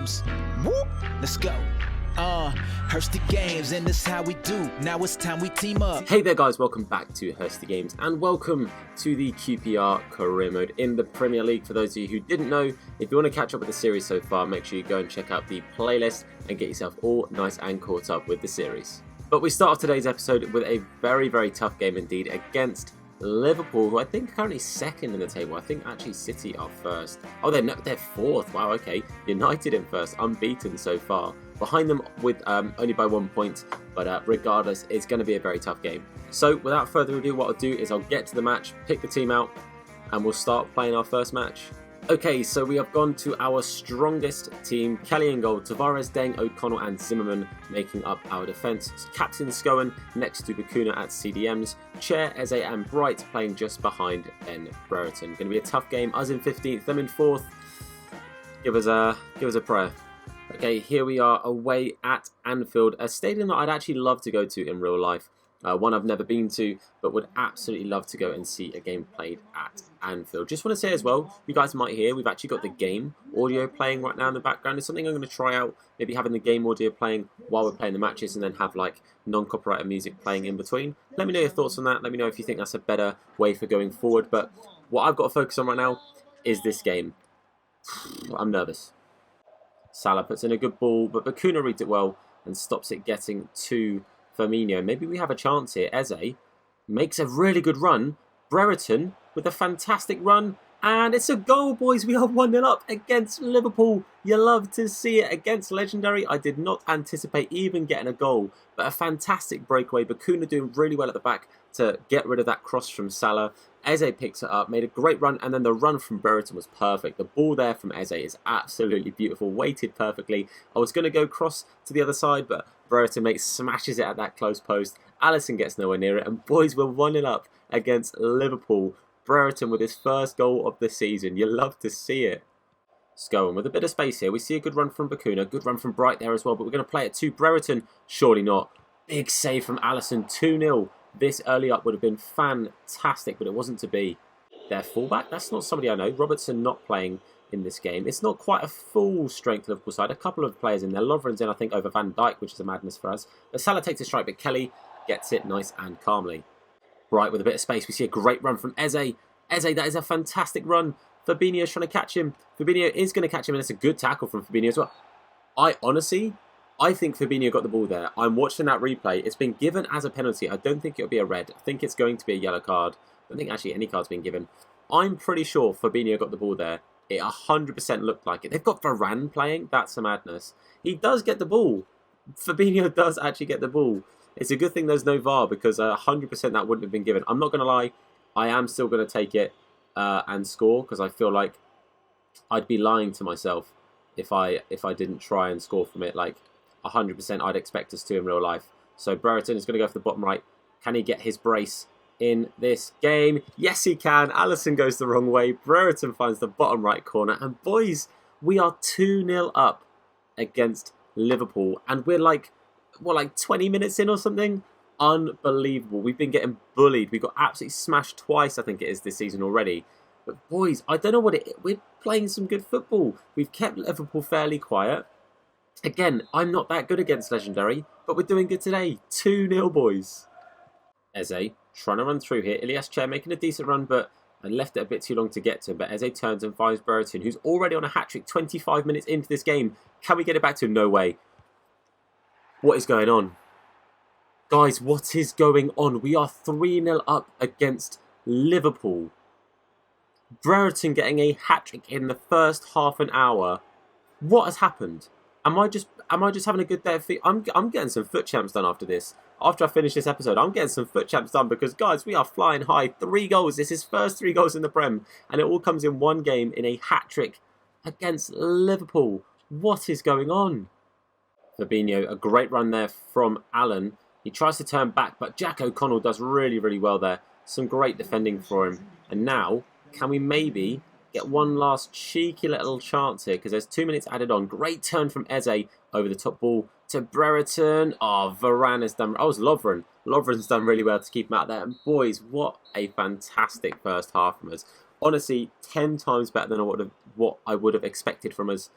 games. Whoop, let's go. Hursty Games, and this how we do. Now it's time we team up. Hey there guys, welcome back to Hursty Games and welcome to the QPR Career Mode in the Premier League. For those of you who didn't know, if you want to catch up with the series so far, make sure you go and check out the playlist and get yourself all nice and caught up with the series. But we start off today's episode with a very, very tough game indeed against Liverpool, who I think are currently second in the table. I think actually City are first. Oh, they're fourth. Wow, okay. United in first, unbeaten so far. Behind them with only by 1 point, but regardless, it's going to be a very tough game. So without further ado, what I'll do is I'll get to the match, pick the team out, and we'll start playing our first match. Okay, so we have gone to our strongest team. Kelly in goal, Tavares, Deng, O'Connell and Zimmerman making up our defence. Captain Scowen next to Bakuna at CDMs. Chair, Eze and Bright playing just behind Ben Brereton. Going to be a tough game. Us in 15th, them in 4th. Give us a prayer. Okay, here we are away at Anfield, a stadium that I'd actually love to go to in real life. One I've never been to, but would absolutely love to go and see a game played at Anfield. Just want to say as well, you guys might hear, we've actually got the game audio playing right now in the background. It's something I'm going to try out, maybe having the game audio playing while we're playing the matches and then have like non-copyrighted music playing in between. Let me know your thoughts on that. Let me know if you think that's a better way for going forward. But what I've got to focus on right now is this game. I'm nervous. Salah puts in a good ball, but Bakuna reads it well and stops it getting to Firmino. Maybe we have a chance here. Eze makes a really good run. Brereton with a fantastic run. And it's a goal, boys. We are 1-0 up against Liverpool. You love to see it against Legendary. I did not anticipate even getting a goal, but a fantastic breakaway. Bakuna doing really well at the back to get rid of that cross from Salah. Eze picks it up, made a great run, and then the run from Brereton was perfect. The ball there from Eze is absolutely beautiful, weighted perfectly. I was going to go cross to the other side, but Brereton smashes it at that close post. Alisson gets nowhere near it, and boys, we're 1-0 up against Liverpool. Brereton with his first goal of the season. You love to see it. Scowen with a bit of space here. We see a good run from Bakuna, good run from Bright there as well, but we're going to play it to Brereton. Surely not. Big save from Alisson, 2-0. This early up would have been fantastic, but it wasn't to be. Their fullback, that's not somebody I know. Robertson not playing in this game. It's not quite a full strength Liverpool side. A couple of players in there. Lovren's in, I think, over Van Dijk, which is a madness for us. But Salah takes a strike, but Kelly gets it nice and calmly. Bright with a bit of space. We see a great run from Eze. Eze, that is a fantastic run. Fabinho's trying to catch him. Fabinho is going to catch him, and it's a good tackle from Fabinho as well. I think Fabinho got the ball there. I'm watching that replay. It's been given as a penalty. I don't think it'll be a red. I think it's going to be a yellow card. I don't think actually any card's been given. I'm pretty sure Fabinho got the ball there. It 100% looked like it. They've got Varane playing. That's a madness. He does get the ball. Fabinho does actually get the ball. It's a good thing there's no VAR because 100% that wouldn't have been given. I'm not going to lie. I am still going to take it and score because I feel like I'd be lying to myself if I didn't try and score from it. Like 100% I'd expect us to in real life. So Brereton is going to go for the bottom right. Can he get his brace in this game? Yes, he can. Alisson goes the wrong way. Brereton finds the bottom right corner. And boys, we are 2-0 up against Liverpool. And we're like 20 minutes in or something? Unbelievable. We've been getting bullied. We got absolutely smashed twice, I think it is, this season already. But boys, I don't know what it is. We're playing some good football. We've kept Liverpool fairly quiet. Again, I'm not that good against Legendary, but we're doing good today. 2-0, boys. Eze trying to run through here. Ilias Chair making a decent run, but I left it a bit too long to get to him. But Eze turns and finds Brereton, who's already on a hat-trick 25 minutes into this game. Can we get it back to him? No way. What is going on? Guys, what is going on? We are 3-0 up against Liverpool. Brereton getting a hat-trick in the first half an hour. What has happened? Am I just having a good day of feet? I'm getting some foot champs done after this. After I finish this episode, I'm getting some foot champs done because, guys, we are flying high. 3 goals. This is his first 3 goals in the Prem. And it all comes in one game in a hat-trick against Liverpool. What is going on? Fabinho, a great run there from Allen. He tries to turn back, but Jack O'Connell does really, really well there. Some great defending for him. And now, can we maybe get one last cheeky little chance here? Because there's 2 minutes added on. Great turn from Eze over the top ball to Brereton. Oh, Varane has done... Oh, it's Lovren. Lovren's done really well to keep him out there. And boys, what a fantastic first half from us. Honestly, 10 times better than what I would have expected from us.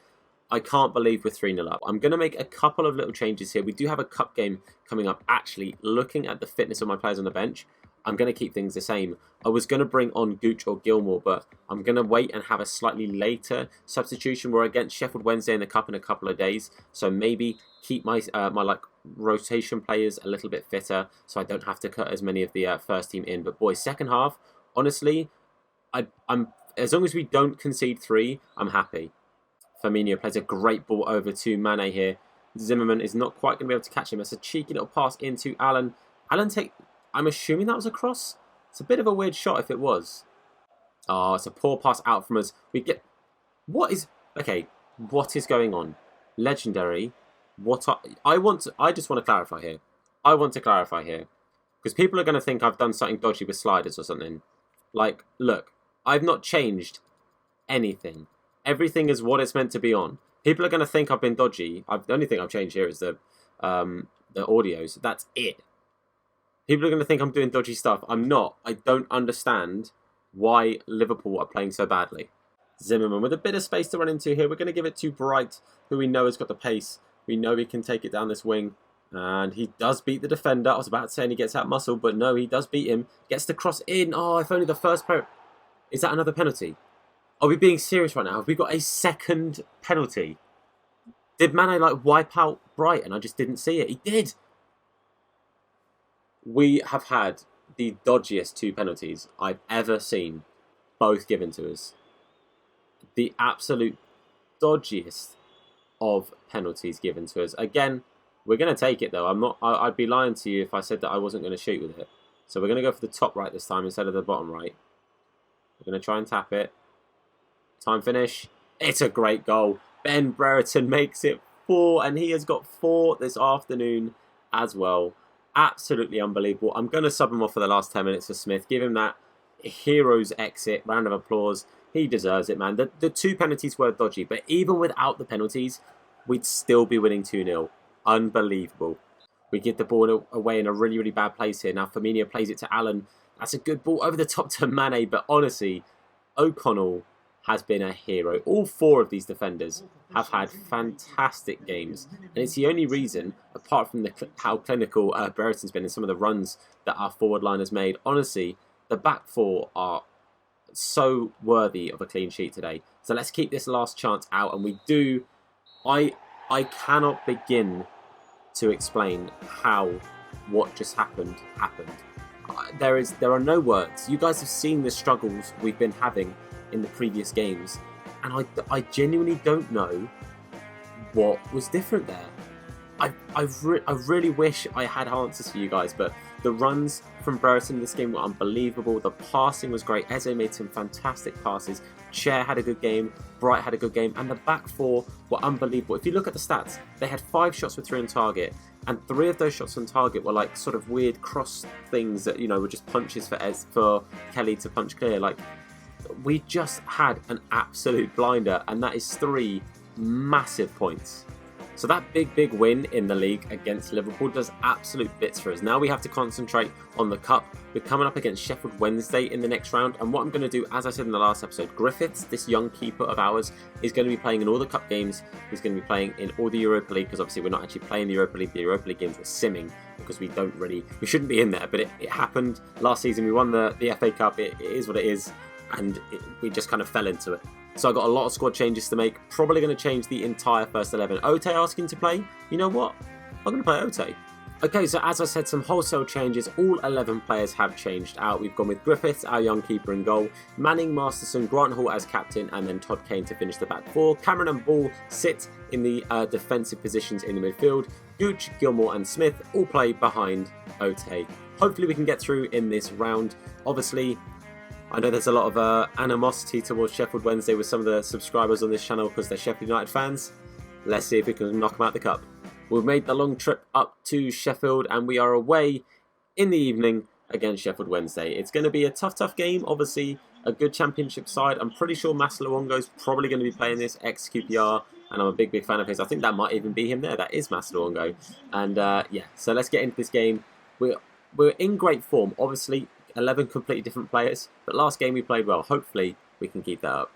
I can't believe we're 3-0 up. I'm going to make a couple of little changes here. We do have a cup game coming up. Actually, looking at the fitness of my players on the bench, I'm going to keep things the same. I was going to bring on Gooch or Gilmore, but I'm going to wait and have a slightly later substitution. We're against Sheffield Wednesday in the cup in a couple of days, so maybe keep my like rotation players a little bit fitter, so I don't have to cut as many of the first team in. But boy, second half, honestly, I'm as long as we don't concede 3, I'm happy. Firmino plays a great ball over to Mane here. Zimmerman is not quite going to be able to catch him. It's a cheeky little pass into Alan. I'm assuming that was a cross. It's a bit of a weird shot if it was. Oh, it's a poor pass out from us. What is going on? Legendary. I just want to clarify here. Because people are going to think I've done something dodgy with sliders or something. Like, look, I've not changed anything. Everything is what it's meant to be on. People are going to think I've been dodgy. The only thing I've changed here is the audios. That's it. People are going to think I'm doing dodgy stuff. I'm not. I don't understand why Liverpool are playing so badly. Zimmerman with a bit of space to run into here. We're going to give it to Bright, who we know has got the pace. We know he can take it down this wing. And he does beat the defender. I was about to say he gets out muscle, but no, he does beat him. Gets the cross in. Oh, if only the first player... Is that another penalty? Are we being serious right now? Have we got a second penalty? Did Mane like wipe out Brighton? I just didn't see it. He did. We have had the dodgiest 2 penalties I've ever seen, both given to us. The absolute dodgiest of penalties given to us. Again, we're going to take it though. I'd be lying to you if I said that I wasn't going to shoot with it. So we're going to go for the top right this time instead of the bottom right. We're going to try and tap it. Time finish. It's a great goal. Ben Brereton makes it 4, and he has got 4 this afternoon as well. Absolutely unbelievable. I'm going to sub him off for the last 10 minutes for Smith. Give him that hero's exit. Round of applause. He deserves it, man. The 2 penalties were dodgy, but even without the penalties, we'd still be winning 2-0. Unbelievable. We give the ball away in a really, really bad place here. Now Firmino plays it to Allen. That's a good ball over the top to Mane, but honestly, O'Connell has been a hero. All 4 of these defenders have had fantastic games, and it's the only reason, apart from how clinical Brereton's been and some of the runs that our forward line has made. Honestly, the back 4 are so worthy of a clean sheet today. So let's keep this last chance out, and we do. I cannot begin to explain how what just happened. There are no words. You guys have seen the struggles we've been having in the previous games, and I genuinely don't know what was different there. I really wish I had answers for you guys, but the runs from Brereton in this game were unbelievable. The passing was great. Eze made some fantastic passes. Chair had a good game. Bright had a good game. And the back 4 were unbelievable. If you look at the stats, they had 5 shots with 3 on target. And 3 of those shots on target were like sort of weird cross things that, were just punches for Kelly to punch clear. Like, we just had an absolute blinder. And that is 3 massive points. So that big win in the league against Liverpool does absolute bits for us. Now we have to concentrate on the cup. We're coming up against Sheffield Wednesday in the next round. And what I'm going to do, as I said in the last episode, Griffiths, this young keeper of ours, is going to be playing in all the cup games. He's going to be playing in all the Europa League, because obviously we're not actually playing the Europa League. The Europa League games were simming because we shouldn't be in there. But it happened last season. We won the FA Cup. It is what it is. And we just kind of fell into it. So I got a lot of squad changes to make. Probably going to change the entire first 11. Ote asking to play. You know what? I'm going to play Ote. Okay, so as I said, some wholesale changes. All 11 players have changed out. We've gone with Griffiths, our young keeper, in goal. Manning, Masterson, Grant Hall as captain, and then Todd Kane to finish the back 4. Cameron and Ball sit in the defensive positions in the midfield. Gooch, Gilmore and Smith all play behind Ote. Hopefully we can get through in this round. Obviously, I know there's a lot of animosity towards Sheffield Wednesday with some of the subscribers on this channel because they're Sheffield United fans. Let's see if we can knock them out the cup. We've made the long trip up to Sheffield and we are away in the evening against Sheffield Wednesday. It's going to be a tough game. Obviously, a good championship side. I'm pretty sure Mas Luongo's probably going to be playing this, ex-QPR, and I'm a big fan of his. I think that might even be him there. That is Mas Luongo. And yeah, so let's get into this game. We're in great form. Obviously, 11 completely different players, but last game we played well. Hopefully we can keep that up.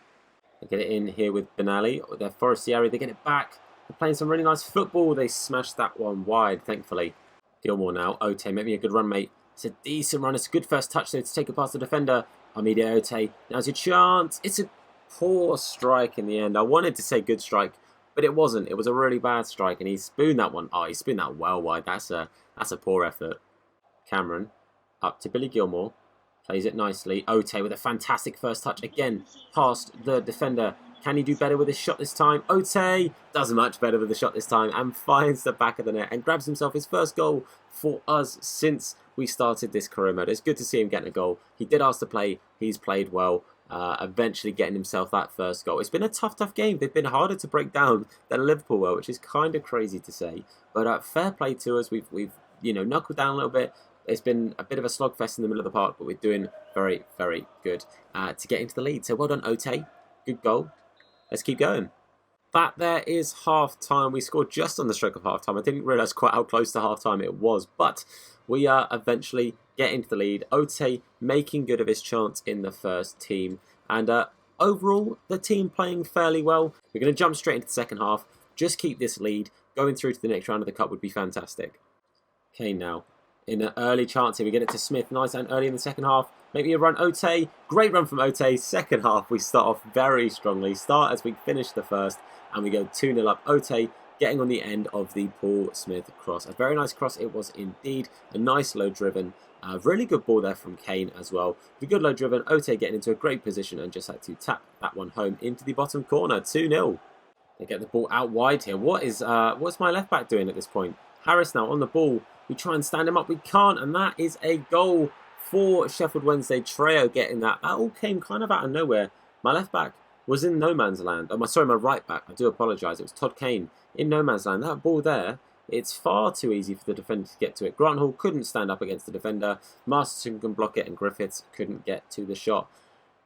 They get it in here with Benali. They're Forestieri. They get it back. They're playing some really nice football. They smashed that one wide, thankfully. Gilmore now. Ote, maybe a good run, mate. It's a decent run. It's a good first touch there to take it past the defender. Armida Ote. Now's your chance. It's a poor strike in the end. I wanted to say good strike, but it wasn't. It was a really bad strike, and he spooned that one. Oh, he spooned that well wide. That's a poor effort. Cameron up to Billy Gilmore. Plays it nicely. Ote with a fantastic first touch. Again, past the defender. Can he do better with his shot this time? Ote does much better with the shot this time and finds the back of the net and grabs himself his first goal for us since we started this career mode. It's good to see him getting a goal. He did ask to play. He's played well. Eventually getting himself that first goal. It's been a tough game. They've been harder to break down than Liverpool were, which is kind of crazy to say. But fair play to us. We've knuckled down a little bit. It's been a bit of a slogfest in the middle of the park, but we're doing very, very good to get into the lead. So well done, Ote. Good goal. Let's keep going. That there is half-time. We scored just on the stroke of half-time. I didn't realise quite how close to half-time it was, but we are eventually getting to the lead. Ote making good of his chance in the first team. And overall, the team playing fairly well. We're going to jump straight into the second half. Just keep this lead. Going through to the next round of the Cup would be fantastic. Kane now. In an early chance here, we get it to Smith, nice and early in the second half. Maybe a run, Ote. Great run from Ote. Second half, we start off very strongly. Start as we finish the first, and we go 2-0 up. Ote getting on the end of the Paul Smith cross. A very nice cross it was indeed. A nice low driven. Really good ball there from Kane as well. A good low driven. Ote getting into a great position and just had to tap that one home into the bottom corner. 2-0. They get the ball out wide here. What's my left back doing at this point? Harris now on the ball. We try and stand him up. We can't. And that is a goal for Sheffield Wednesday. Treo getting that. That all came kind of out of nowhere. My left back was in no man's land. Oh, my right back. I do apologise. It was Todd Kane in no man's land. That ball there, it's far too easy for the defender to get to it. Grant Hall couldn't stand up against the defender. Masterson can block it and Griffiths couldn't get to the shot.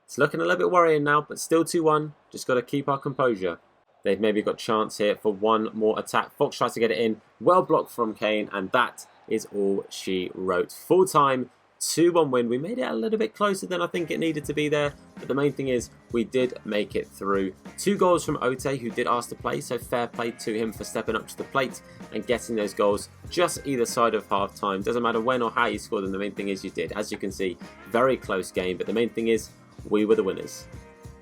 It's looking a little bit worrying now, but still 2-1. Just got to keep our composure. They've maybe got chance here for one more attack. Fox tries to get it in. Well blocked from Kane, and that is all she wrote. Full time, 2-1 win. We made it a little bit closer than I think it needed to be there, but the main thing is we did make it through. 2 goals from Ote, who did ask to play, so fair play to him for stepping up to the plate and getting those goals just either side of half time. Doesn't matter when or how you scored them, the main thing is you did. As you can see, very close game, but the main thing is we were the winners.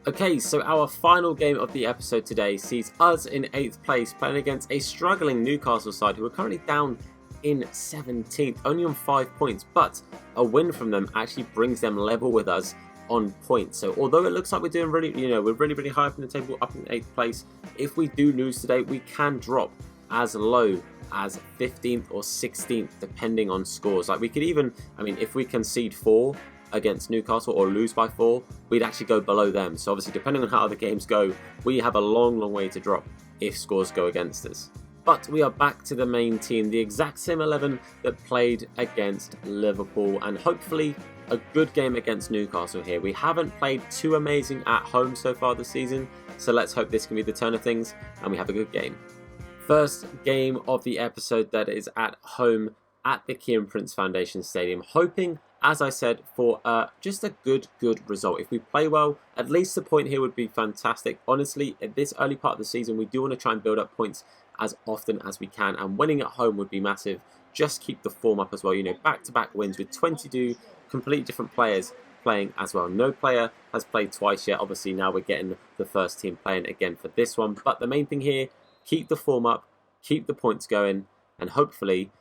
Okay, so our final game of the episode today sees us in 8th place playing against a struggling Newcastle side who are currently down in 17th, only on 5 points, but a win from them actually brings them level with us on points. So although it looks like we're doing really, we're really high up in the table, up in 8th place, if we do lose today, we can drop as low as 15th or 16th, depending on scores. Like we could even, if we concede 4 against Newcastle or lose by 4, we'd actually go below them. So obviously, depending on how the games go, we have a long way to drop if scores go against us. But we are back to the main team, the exact same 11 that played against Liverpool, and hopefully a good game against Newcastle here. We haven't played too amazing at home so far this season, so let's hope this can be the turn of things and we have a good game. First game of the episode that is at home at the Kieran Prince Foundation Stadium, hoping, as I said, for just a good result. If we play well, at least a point here would be fantastic. Honestly, at this early part of the season, we do want to try and build up points as often as we can, and winning at home would be massive. Just keep the form up as well. Back-to-back wins with 22 completely different players playing as well. No player has played twice yet. Obviously, now we're getting the first team playing again for this one. But the main thing here, keep the form up, keep the points going, and hopefully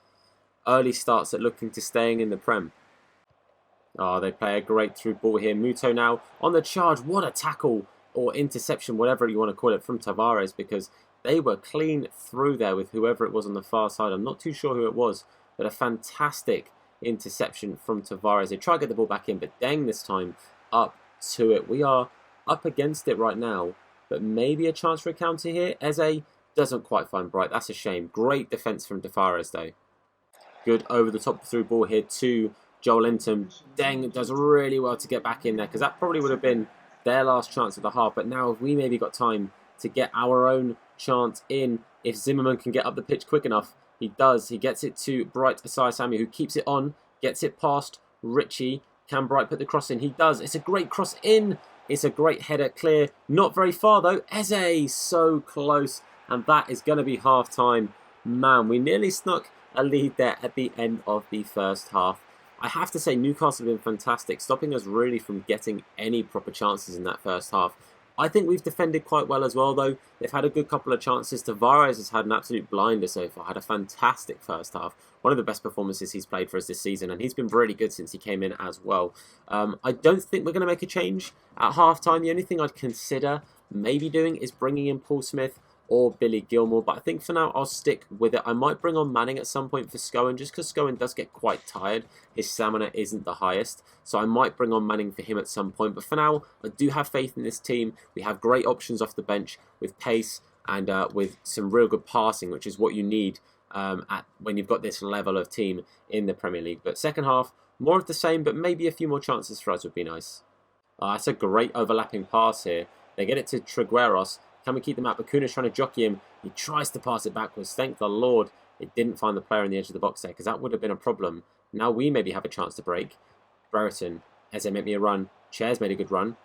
early starts at looking to staying in the Prem. Oh, they play a great through ball here. Muto now on the charge. What a tackle or interception, whatever you want to call it, from Tavares, because they were clean through there with whoever it was on the far side. I'm not too sure who it was, but a fantastic interception from Tavares. They try to get the ball back in, but dang, this time up to it. We are up against it right now, but maybe a chance for a counter here. Eze doesn't quite find Bright. That's a shame. Great defense from Tavares, though. Good over the top through ball here to Joel Linton. Deng does really well to get back in there, because that probably would have been their last chance of the half. But now if we maybe got time to get our own chance in, if Zimmerman can get up the pitch quick enough, he does. He gets it to Bright Asai Sami, who keeps it on, gets it past Richie. Can Bright put the cross in? He does. It's a great cross in. It's a great header, clear, not very far though. Eze, so close, and that is going to be half time. Man, we nearly snuck a lead there at the end of the first half. I have to say Newcastle have been fantastic, stopping us really from getting any proper chances in that first half. I think we've defended quite well as well though. They've had a good couple of chances. Tavares has had an absolute blinder so far, had a fantastic first half. One of the best performances he's played for us this season, and he's been really good since he came in as well. I don't think we're going to make a change at half-time. The only thing I'd consider maybe doing is bringing in Paul Smith or Billy Gilmore, but I think for now I'll stick with it. I might bring on Manning at some point for Scowen, just because Scowen does get quite tired. His stamina isn't the highest, so I might bring on Manning for him at some point. But for now, I do have faith in this team. We have great options off the bench with pace and with some real good passing, which is what you need when you've got this level of team in the Premier League. But second half, more of the same, but maybe a few more chances for us would be nice. That's a great overlapping pass here. They get it to Trigueros. Can we keep them out? Bakuna's trying to jockey him. He tries to pass it backwards. Thank the Lord it didn't find the player on the edge of the box there, because that would have been a problem. Now we maybe have a chance to break. Brereton. Eze made me a run. Chair's made a good run.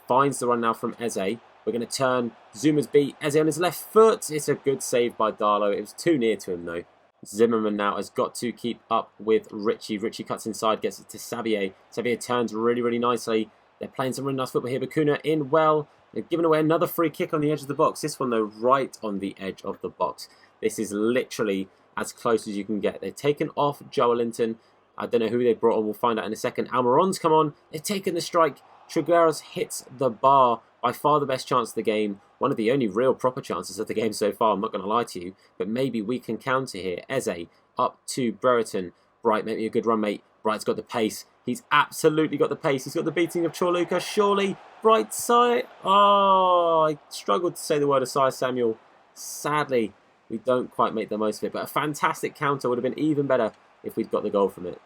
Finds the run now from Eze. We're going to turn. Zuma's beat. Eze on his left foot. It's a good save by Darlow. It was too near to him though. Zimmerman now has got to keep up with Richie. Richie cuts inside, gets it to Sabier. Sabier turns really, really nicely. They're playing some really nice football here. Bakuna in well. They're giving away another free kick on the edge of the box. This one, though, right on the edge of the box. This is literally as close as you can get. They've taken off Joelinton. I don't know who they brought on. We'll find out in a second. Almiron's come on. They've taken the strike. Trigueros hits the bar. By far the best chance of the game. One of the only real proper chances of the game so far. I'm not going to lie to you. But maybe we can counter here. Eze up to Brereton. Bright, make me a good run, mate. Bright's got the pace. He's absolutely got the pace. He's got the beating of Chorluka. Surely. Bright side. Oh, I struggled to say the word aside, Samuel. Sadly, we don't quite make the most of it. But a fantastic counter would have been even better if we'd got the goal from it.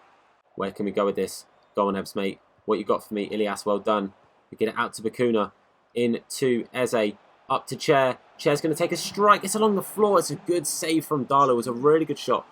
Where can we go with this? Go on, Ebs, mate. What you got for me? Ilias, well done. We get it out to Bakuna. In to Eze. Up to Chair. Chair's going to take a strike. It's along the floor. It's a good save from Darlow. It was a really good shot.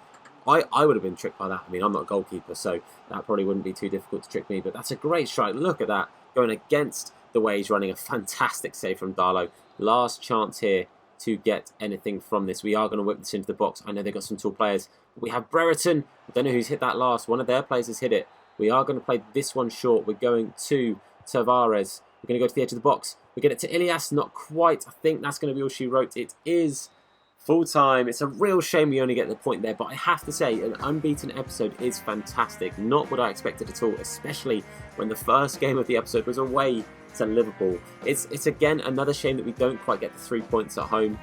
I would have been tricked by that. I mean, I'm not a goalkeeper, so that probably wouldn't be too difficult to trick me. But that's a great strike. Look at that. Going against the way he's running. A fantastic save from Darlow. Last chance here to get anything from this. We are going to whip this into the box. I know they've got some tall players. We have Brereton. I don't know who's hit that last. One of their players has hit it. We are going to play this one short. We're going to Tavares. We're going to go to the edge of the box. We get it to Ilias. Not quite. I think that's going to be all she wrote. It is full time. It's a real shame we only get the point there, but I have to say an unbeaten episode is fantastic. Not what I expected at all, especially when the first game of the episode was away to Liverpool. It's again another shame that we don't quite get the 3 points at home.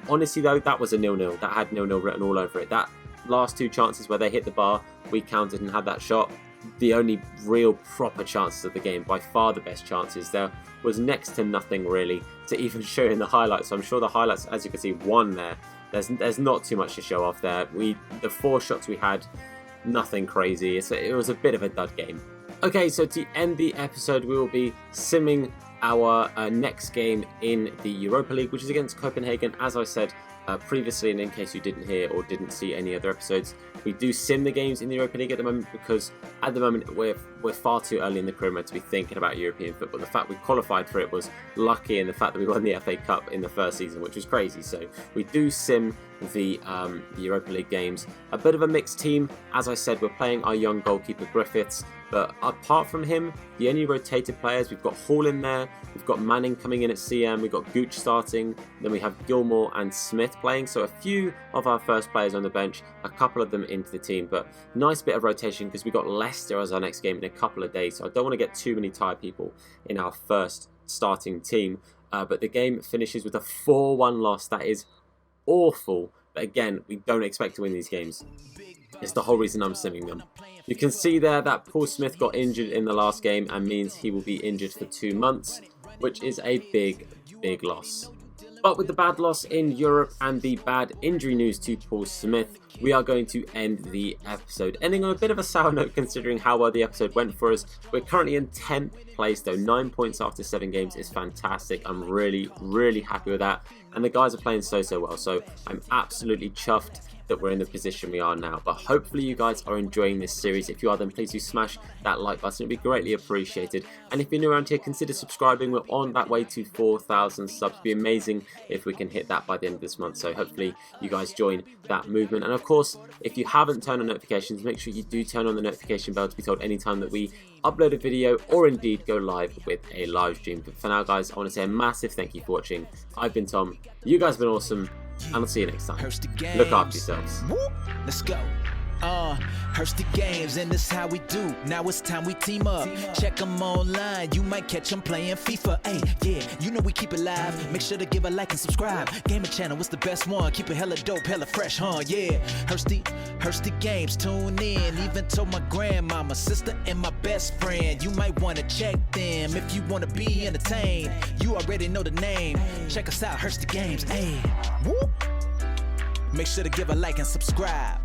Honestly though, that was a 0-0. That had 0-0 written all over it. That last two chances where they hit the bar, we countered and had that shot. The only real proper chances of the game, by far the best chances. There was next to nothing really to even show in the highlights. So I'm sure the highlights, as you can see, one there. There's not too much to show off there. The 4 shots we had, nothing crazy. It was a bit of a dud game. Okay, so to end the episode, we will be simming our next game in the Europa League, which is against Copenhagen. As I said previously, and in case you didn't hear or didn't see any other episodes, we do sim the games in the Europa League at the moment because at the moment we're far too early in the career mode to be thinking about European football. The fact we qualified for it was lucky, and the fact that we won the FA Cup in the first season, which was crazy. So we do sim the Europa League games. A bit of a mixed team. As I said, we're playing our young goalkeeper Griffiths, but apart from him, the only rotated players, we've got Hall in there, we've got Manning coming in at CM, we've got Gooch starting, then we have Gilmore and Smith playing, so a few of our first players on the bench, a couple of them into the team, but nice bit of rotation because we've got Leicester as our next game in a couple of days, so I don't want to get too many tired people in our first starting team, but the game finishes with a 4-1 loss. That is awful, but again, we don't expect to win these games. It's the whole reason I'm simming them. You can see there that Paul Smith got injured in the last game and means he will be injured for 2 months, which is a big loss. But with the bad loss in Europe and the bad injury news to Paul Smith, we are going to end the episode. Ending on a bit of a sour note considering how well the episode went for us. We're currently in 10th place though. 9 points after 7 games is fantastic. I'm really happy with that. And the guys are playing so well. So I'm absolutely chuffed. that we're in the position we are now. But hopefully you guys are enjoying this series. If you are, then please do smash that like button. It'd be greatly appreciated. And if you're new around here, consider subscribing. We're on that way to 4,000 subs. It'd be amazing if we can hit that by the end of this month. So hopefully you guys join that movement. And of course, if you haven't turned on notifications, make sure you do turn on the notification bell to be told anytime that we upload a video or indeed go live with a live stream. But for now, guys, I want to say a massive thank you for watching. I've been Tom. You guys have been awesome. And I'll see you next time. Look after yourselves. Let's go. Hursty games, and this how we do. Now it's time we team up. Check them online, you might catch them playing FIFA. Hey, yeah, you know we keep it live. Make sure to give a like and subscribe. Gaming channel, what's the best one? Keep it hella dope, hella fresh, huh? Yeah, Hursty games, tune in. Even told my grandmama, sister, and my best friend. You might want to check them if you want to be entertained. You already know the name. Check us out, Hursty games. Hey, whoop. Make sure to give a like and subscribe.